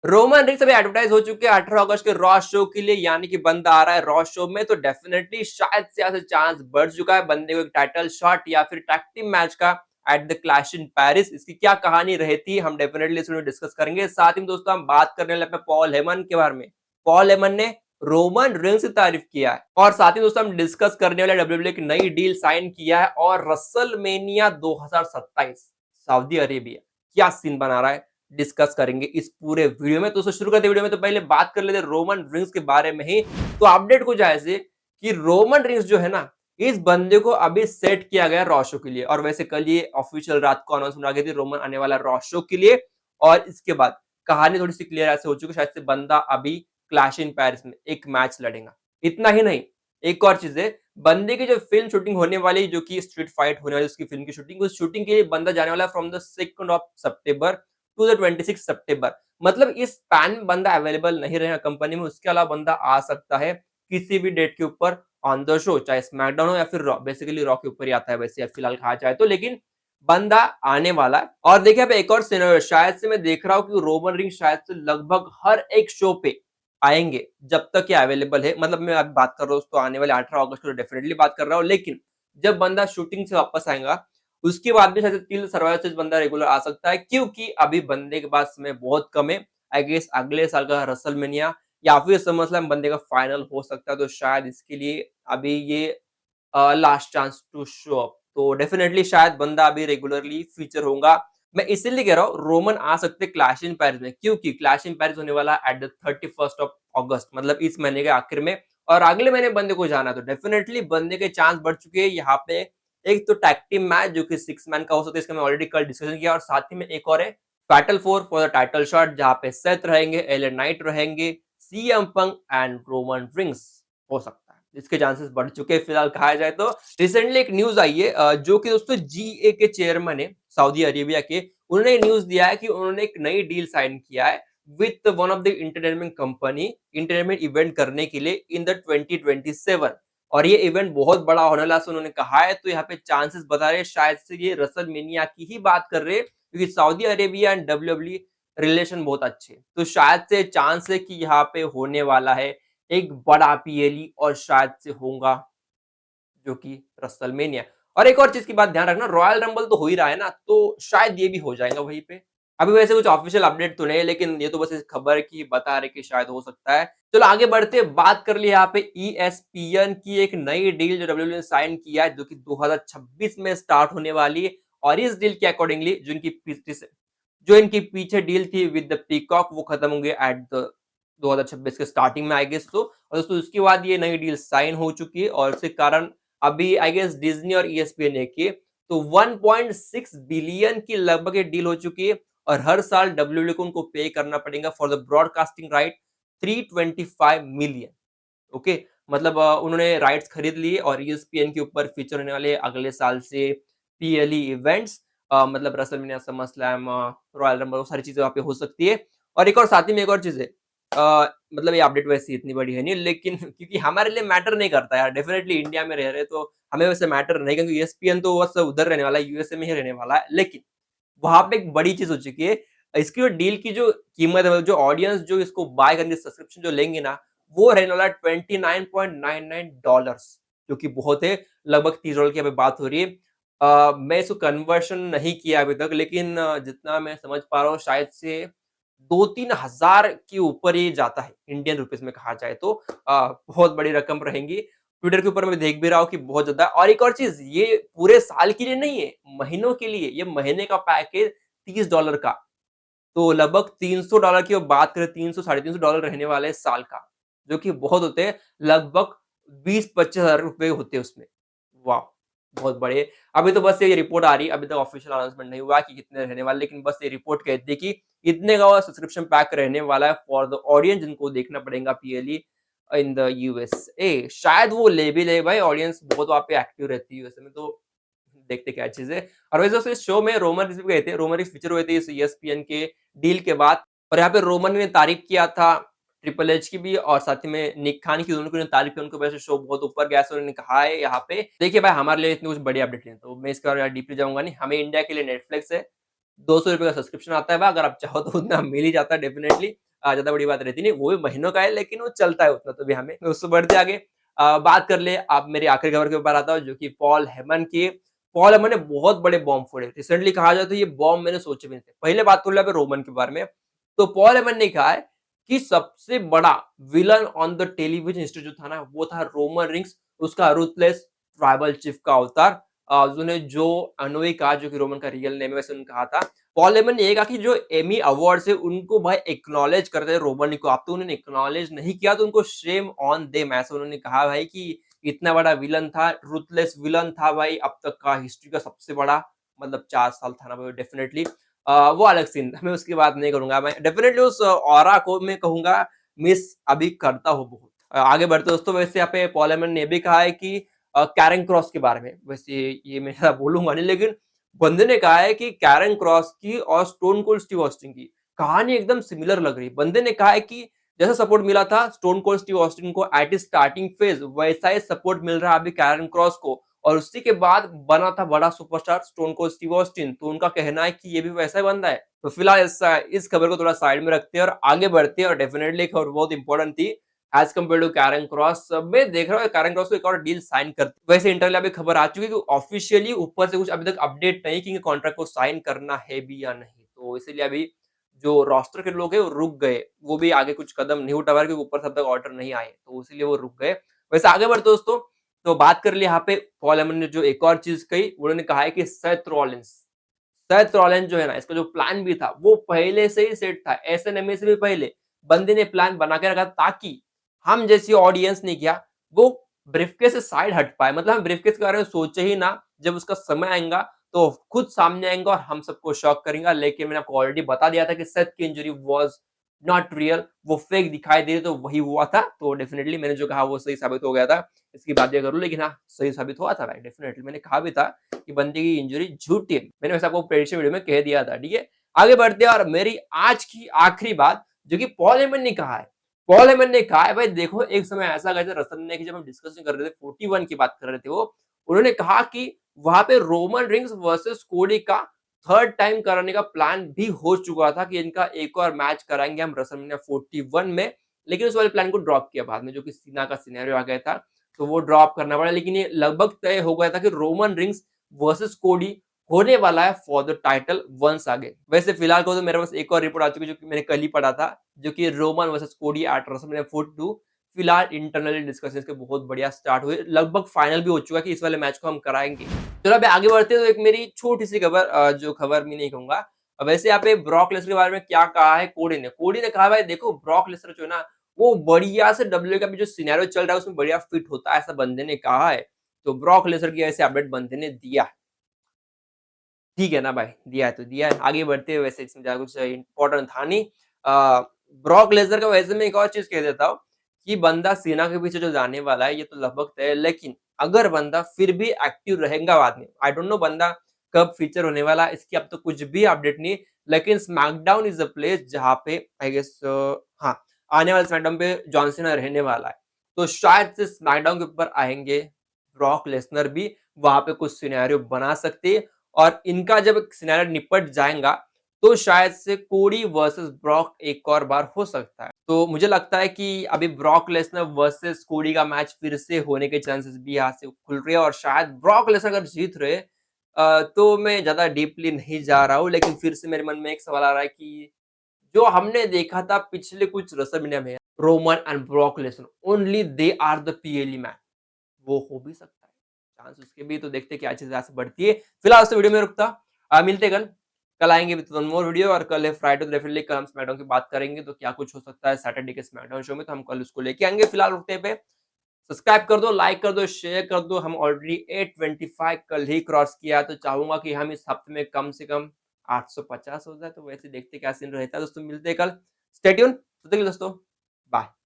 Roman rings अभी advertise हो चुके हैं 18 अगस्त के रॉ शो के लिए, यानी कि बंदा आ रहा है रॉ शो में, तो डेफिनेटली शायद से ऐसे चांस बढ़ चुका है बंदे को एक टाइटल शॉट या फिर टैग टीम मैच का at the clash in Paris. इसकी क्या कहानी रहती हम डेफिनेटली इसमें डिस्कस करेंगे। साथ ही दोस्तों हम बात करने लगे पॉल हेमन के बारे में। पॉल हेमन ने रोमन रिंग्स की तारीफ किया है, और साथ ही दोस्तों हम डिस्कस करने वाले डब्ल्यूडब्ल्यूई की नई डील साइन किया है, और रसलमेनिया 2027 सऊदी अरेबिया क्या सीन बना रहा है डिस्कस करेंगे इस पूरे वीडियो में। तो शुरू करते वीडियो में, तो पहले बात कर लेते रोमन रिंग्स के बारे में ही। तो अपडेट कुछ ऐसे कि रोमन रिंग्स जो है ना, इस बंदे को अभी सेट किया गया रॉ शो के लिए, और वैसे कल ये ऑफिशियल रात को अनाउंसमेंट आ गई थी रोमन आने वाला रॉ शो के लिए। और इसके बाद कहानी थोड़ी सी क्लियर ऐसे हो चुकी है, शायद से बंदा अभी क्लैश इन पेरिस में एक मैच लड़ेगा। इतना ही नहीं, एक और चीज है, बंदे की जो फिल्म शूटिंग होने वाली, जो कि स्ट्रीट फाइट होने वाली उसकी फिल्म की शूटिंग, उस शूटिंग के लिए बंदा जाने वाला है फ्रॉम द 2nd ऑफ सितंबर टू द 26 सितंबर। मतलब इस पैन में बंदा अवेलेबल नहीं रहेगा कंपनी में, उसके अलावा बंदा आ सकता है किसी भी डेट के ऊपर ऑन द शो, चाहे स्मैकडाउन हो या फिर रॉ। बेसिकली रॉ के ऊपर ही आता है वैसे फिलहाल कहा जाए तो, लेकिन बंदा आने वाला है। और देखिए अब एक और सिनेरियो, शायद से मैं देख रहा हूँ कि रोमन रिंग शायद से लगभग हर एक शो पे आएंगे जब तक ये अवेलेबल है। मतलब मैं अभी बात कर रहा हूँ तो आने वाले 18 अगस्त को डेफिनेटली बात कर रहा हूँ, लेकिन जब बंदा शूटिंग से वापस आएगा उसके बाद भी शायद टिल सर्वाइवर सीरीज बंदा रेगुलर आ सकता है, क्योंकि अभी बंदे के पास समय बहुत कम है। आई गेस अगले साल का रसलमेनिया या फिर समरस्लैम बंदे का फाइनल हो सकता है, तो शायद इसके लिए अभी ये last chance to show up. तो डेफिनेटली शायद बंदा अभी रेगुलरली फीचर होगा। मैं इसीलिए कह रहा हूँ रोमन आ सकते क्लैश इन पेरिस में, क्योंकि क्लैश इन पेरिस होने वाला है एट द 31st ऑफ अगस्त, मतलब इस महीने के आखिर में। और अगले महीने बंदे को जाना, तो डेफिनेटली बंदे के चांस बढ़ चुके हैं यहाँ पे। एक तो टैग टीम मैच जो कि 6 मैन का हो सकता है, इसका मैं ऑलरेडी कल डिस्कशन किया, और साथ ही में एक और है battle for the title shot, जहाँ पे सेथ रहेंगे, एले नाइट रहेंगे, CM Punk and Roman rings हो सकता है। इसके चांसेस बढ़ चुके हैं फिलहाल कहा जाए तो। रिसेंटली एक न्यूज आई है जो कि दोस्तों जीए के चेयरमैन है सऊदी अरेबिया के, उन्होंने न्यूज दिया है कि उन्होंने एक नई डील साइन किया है with one of the entertainment company, entertainment event करने के लिए इन द 2027। और ये इवेंट बहुत बड़ा होने वाला है उन्होंने कहा है। तो यहाँ पे चांसेस बता रहे हैं शायद से ये रसलमेनिया की ही बात कर रहे हैं, क्योंकि Saudi Arabia and WWE relation बहुत अच्छे, तो शायद से चांस है कि यहाँ पे होने वाला है एक बड़ा पीएलई, और शायद से होगा जो कि रसलमेनिया। और एक और चीज की बात ध्यान रखना, रॉयल रंबल तो हो ही रहा है ना, तो शायद ये भी हो जाएगा वहीं पे। अभी वैसे कुछ ऑफिशियल अपडेट तो नहीं है, लेकिन ये तो बस एक खबर की बता रहे कि शायद हो सकता है। चलो आगे बढ़ते, बात कर ली यहाँ पे ईएसपीएन की एक नई डील जो डब्ल्यूडब्ल्यूई ने साइन किया है, जो कि 2026 में स्टार्ट होने वाली है। और इस डील के अकॉर्डिंगली जो इनकी पीछे डील थी विद द पीकॉक, वो खत्म होंगे एट द 2026 के स्टार्टिंग में आई गेस तो। और दोस्तों उसके बाद ये नई डील साइन हो चुकी है, और इसके कारण अभी आई गेस डिज्नी और ईएसपीएन के तो 1.6 बिलियन की लगभग ये डील हो चुकी है। और हर साल डब्ल्यूडब्ल्यूई को उनको पे करना पड़ेगा for the broadcasting right 325 million. Okay, मतलब उन्होंने राइट्स खरीद लिए, और ईएसपीएन के ऊपर फीचर होने वाले अगले साल से पीएलई इवेंट्स, मतलब रेसलमेनिया, समरस्लैम, रॉयल रंबल, वो सारी चीजें वहां पे हो सकती है। और एक और साथ ही में एक और चीज है, मतलब ये अपडेट वैसे इतनी बड़ी है नहीं, लेकिन क्योंकि हमारे लिए मैटर नहीं करता यार, डेफिनेटली इंडिया में रह रहे तो हमें वैसे मैटर नहीं, क्योंकि ईएसपीएन तो बस उधर रहने वाला है, यूएसए में ही रहने वाला है। लेकिन वहां पे एक बड़ी चीज हो चुकी है, इसकी जो डील की जो कीमत है, जो ऑडियंस जो इसको बाय करेंगे, सब्सक्रिप्शन जो लेंगे ना, वो रहने वाला है $29.99, जो कि बहुत है, लगभग $30 की अभी बात हो रही है। मैं इसको कन्वर्शन नहीं किया अभी तक, लेकिन जितना मैं समझ पा रहा हूँ शायद से 2-3 हजार के ऊपर ही जाता है इंडियन रुपीस में कहा जाए तो। बहुत बड़ी रकम रहेंगी। ट्विटर के ऊपर मैं देख भी रहा हूँ कि बहुत ज्यादा। और एक और चीज, ये पूरे साल के लिए नहीं है, महीनों के लिए। ये महीने का पैक है $30 का, तो लगभग $300 की बात करें, 300 साढ़े $300 रहने वाले हैं साल का, जो कि बहुत होते हैं, लगभग 20-25 हजार रुपए होते हैं उसमें। वाह, बहुत बड़े। अभी तो बस ये रिपोर्ट आ रही है, अभी तक ऑफिशियल अनाउंसमेंट नहीं हुआ कि कितने रहने वाले, लेकिन बस ये रिपोर्ट कहती है कि इतने का सब्सक्रिप्शन पैक रहने वाला है फॉर द ऑडियंस जिनको देखना पड़ेगा पीएलई इन द यूएसए। शायद वो ले भी ले भाई, ऑडियंस बहुत वहां पे एक्टिव रहती है यूएसए में, तो देखते क्या चीज है। और वैसे उस शो में रोमन रिक्स भी गए थे, रोमन रिक्स फीचर हुए थे इस ईएसपीएन के डील के बाद। और यहाँ पे रोमन ने तारीफ किया था ट्रिपल एच की भी, और साथ ही में निक खान की, दोनों की तारीफ की, उनको वैसे शो बहुत ऊपर गया, उन्होंने कहा है यहाँ पे। देखिए भाई, हमारे लिए इतनी कुछ बड़ी अपडेट नहीं है, तो मैं इसके बारे में डीपली जाऊंगा नहीं। हमें इंडिया के लिए नेटफ्लिक्स है, ₹200 का सब्सक्रिप्शन आता है भाई, अगर आप चाहो तो उतना मिल ही जाता है डेफिनेटली। ज़्यादा बड़ी बात रहती नहीं, वो भी महीनों का है लेकिन वो चलता है उतना तो भी हमें। तो उससे बढ़ते आगे बात कर ले अब मेरी आखिरी खबर के ऊपर आता हूँ जो कि पॉल हेमन की। पॉल हेमन ने बहुत बड़े बॉम्ब फोड़े। रिसेंटली कहा जाए तो ये बॉम्ब मैंने सोचे भी नहीं थे। पहले बात कर ले अभी रोमन के बारे में, तो पॉल हेमन ने कहा है कि सबसे बड़ा villain on the television history जो था ना, वो था रोमन रिंग्स, उसका रूथलेस ट्राइबल चीफ का अवतार। उन्होंने जो अनोई कहा जो कि रोमन का रियल नेम है वैसे उन्होंने कहा था। पॉल हेमन ने ये कहा कि जो एमी अवार्ड्स है उनको भाई एक्नॉलेज करते हैं रोमन को। अब तो उन्होंने एक्नॉलेज नहीं किया तो उनको शेम ऑन देम ऐसा उन्होंने कहा भाई कि इतना बड़ा विलन था, रूथलेस विलन था भाई अब तक का हिस्ट्री का सबसे बड़ा मतलब 4 साल था ना भाई डेफिनिटली वो अलग सीन था। मैं उसकी बात नहीं करूँगा। मैं डेफिनिटली उस ऑरा को मैं कहूँगा मिस अभी करता हूँ बहुत। आगे बढ़ते दोस्तों वैसे यहाँ पे पॉल हेमन ने भी कहा है कि कैरन क्रॉस के बारे में। वैसे ये मैं ज़्यादा बोलूँगा नहीं लेकिन बंदे ने कहा है कि कैरन क्रॉस की और स्टोन कोल्ड स्टीव ऑस्टिन की कहानी एकदम सिमिलर लग रही है। बंदे ने कहा है कि जैसा सपोर्ट मिला था स्टोन कोल्ड स्टीव ऑस्टिन को एट स्टार्टिंग फेज वैसा ही सपोर्ट मिल रहा है अभी कैरन क्रॉस को और उसी के बाद बना था बड़ा superstar stone cold Steve Austin. तो उनका कहना है कि ये भी वैसा ही बंदा है। तो फिलहाल इस खबर को थोड़ा साइड में रखते हैं और आगे बढ़ते हैं और डेफिनेटली खबर बहुत इंपॉर्टेंट थी as compared to Karrion Kross. मैं देख रहा हूँ कैरन क्रॉस को एक और डील साइन करते वैसे इंटरव्यू अभी खबर आ चुकी है कि ऑफिशियली ऊपर से कुछ अभी तक अपडेट नहीं कि कॉन्ट्रैक्ट को साइन करना है भी या नहीं। तो इसीलिए अभी जो रोस्टर के लोग हैं वो रुक गए। वो भी आगे कुछ कदम नहीं उठा पाए क्योंकि ऊपर से अब तक ऑर्डर नहीं आए। तो इसीलिए वो रुक गए। वैसे आगे बढ़ते दोस्तों तो बात कर ली यहाँ पे पॉल हेमन ने जो एक और चीज़ कही उन्होंने कहा है कि सेथ रॉलिंस जो है ना इसका जो प्लान भी था वो पहले से ही सेट था। एसएनएमए से भी पहले बंदे ने प्लान बना के रखा ताकि हम जैसी ऑडियंस ने किया वो ब्रीफकेस से साइड हट पाए। मतलब हम ब्रीफकेस के बारे में सोचे ही ना। जब उसका समय आएगा तो खुद सामने आएगा और हम सबको शॉक करेगा। लेकिन मैंने आपको ऑलरेडी बता दिया था कि सेथ की इंजरी वाज नॉट रियल, वो फेक दिखाई दे रही तो वही हुआ था। तो डेफिनेटली मैंने जो कहा वो सही साबित हो गया था। इसकी बात करूँ लेकिन हाँ सही साबित हुआ था भाई डेफिनेटली। मैंने कहा भी था कि बंदे की इंजरी झूठी है। मैंने वैसे आपको प्रेडिक्शन वीडियो में कह दिया था, ठीक है? आगे बढ़ते हैं और मेरी आज की आखिरी बात जो कि पॉल हेमन ने कहा है। पॉल हेमन ने कहा है भाई देखो एक समय ऐसा गया था रसल ने कि जब हम डिस्कशन कर रहे थे 41 की बात कर रहे थे वो, उन्होंने कहा कि वहां पे रोमन रिंग्स वर्सेस कोडी का थर्ड टाइम कराने का प्लान भी हो चुका था कि इनका एक और मैच कराएंगे हम रेसलमेनिया 41 में। लेकिन उस वाले प्लान को ड्रॉप किया बाद में जो कि सीना का सिनेरियो आ गया था। तो वो ड्रॉप करना पड़ा लेकिन ये लगभग तय हो गया था कि रोमन रिंग्स वर्सेस कोडी होने वाला है for the title once again. वैसे फिलहाल को तो मेरे पास एक और रिपोर्ट आ चुकी है जो कि मैंने कल ही पढ़ा था जो कि रोमन वर्सेस कोडी एट रेसलमेनिया 42 फिलहाल इंटरनली डिस्कशन के बहुत बढ़िया स्टार्ट हुए। लगभग फाइनल भी हो चुका है कि इस वाले मैच को हम कराएंगे। चलो अभी आगे बढ़ते हैं तो एक मेरी छोटी सी खबर जो खबर मैं नहीं कहूंगा। वैसे यहाँ पे ब्रॉक लेसनर के बारे में क्या कहा है कोडी ने कहा भाई देखो ब्रॉक लेसनर जो है ना वो बढ़िया से डब्ल्यू का भी जो सिनेरियो चल रहा है उसमें बढ़िया फिट होता है ऐसा बंदे ने कहा है। तो ब्रॉक लेसनर की ऐसे अपडेट बंदे ने दिया है। ठीक है ना भाई, दिया है तो दिया है। आगे बढ़ते हुए वैसे इसमें ज़्यादा कुछ इम्पोर्टेंट था नहीं। ब्रॉक लेसनर का वैसे मैं एक और चीज़ कह देता हूँ कि बंदा सीना के पीछे जो जाने वाला है ये तो लगभग तय है। लेकिन अगर बंदा फिर भी एक्टिव रहेगा बाद में, आई डोंट नो बंदा कब फीचर होने वाला है इसकी अब तो कुछ भी अपडेट नहीं। लेकिन स्मैकडाउन इज़ द प्लेस जहाँ पे आई गेस हाँ, आने वाले स्मैकडाउन पे जॉन सीना रहने वाला है। तो शायद से स्मैकडाउन के ऊपर आएँगे ब्रॉक लेसनर भी, वहाँ पे कुछ सिनेरियो बना सकते हैं और इनका जब सिनेरियो निपट जाएगा तो शायद से कोडी वर्सेस ब्रॉक एक और बार हो सकता है। तो मुझे लगता है कि अभी ब्रॉक लेसनर वर्सेस कोडी का मैच फिर से होने के चांसेस भी यहाँ से खुल रहे हैं और शायद ब्रॉक लेसनर अगर जीत रहे तो मैं ज़्यादा डीपली नहीं जा रहा हूँ लेकिन फिर से मेरे मन में एक सवाल आ रहा है कि जो हमने देखा था पिछले कुछ रेसलमेनिया में Roman and Brock Lesnar only they are the PLE match, वो हो भी सकता है। चांस उसके भी तो देखते हैं क्या चीज़ यहाँ से बढ़ती है। फिलहाल इस वीडियो में रुकता मिलते हैं कल। कल आएँगे विद वन मोर वीडियो और कल है फ्राइडे तो डेफिनिटली कल हम स्मैकडाउन की बात करेंगे तो क्या कुछ हो सकता है सैटरडे के स्मैकडाउन शो में तो हम कल उसको लेके आएँगे। फिलहाल रुकते पे सब्सक्राइब कर दो, लाइक कर दो, शेयर कर दो। हम ऑलरेडी 825 कल ही क्रॉस किया है तो चाहूँगा कि हम इस हफ्ते में कम से कम 850 हो जाए तो वैसे देखते हैं क्या सीन रहता है। दोस्तों मिलते हैं कल। Stay tuned. तब तक के लिए दोस्तों बाय।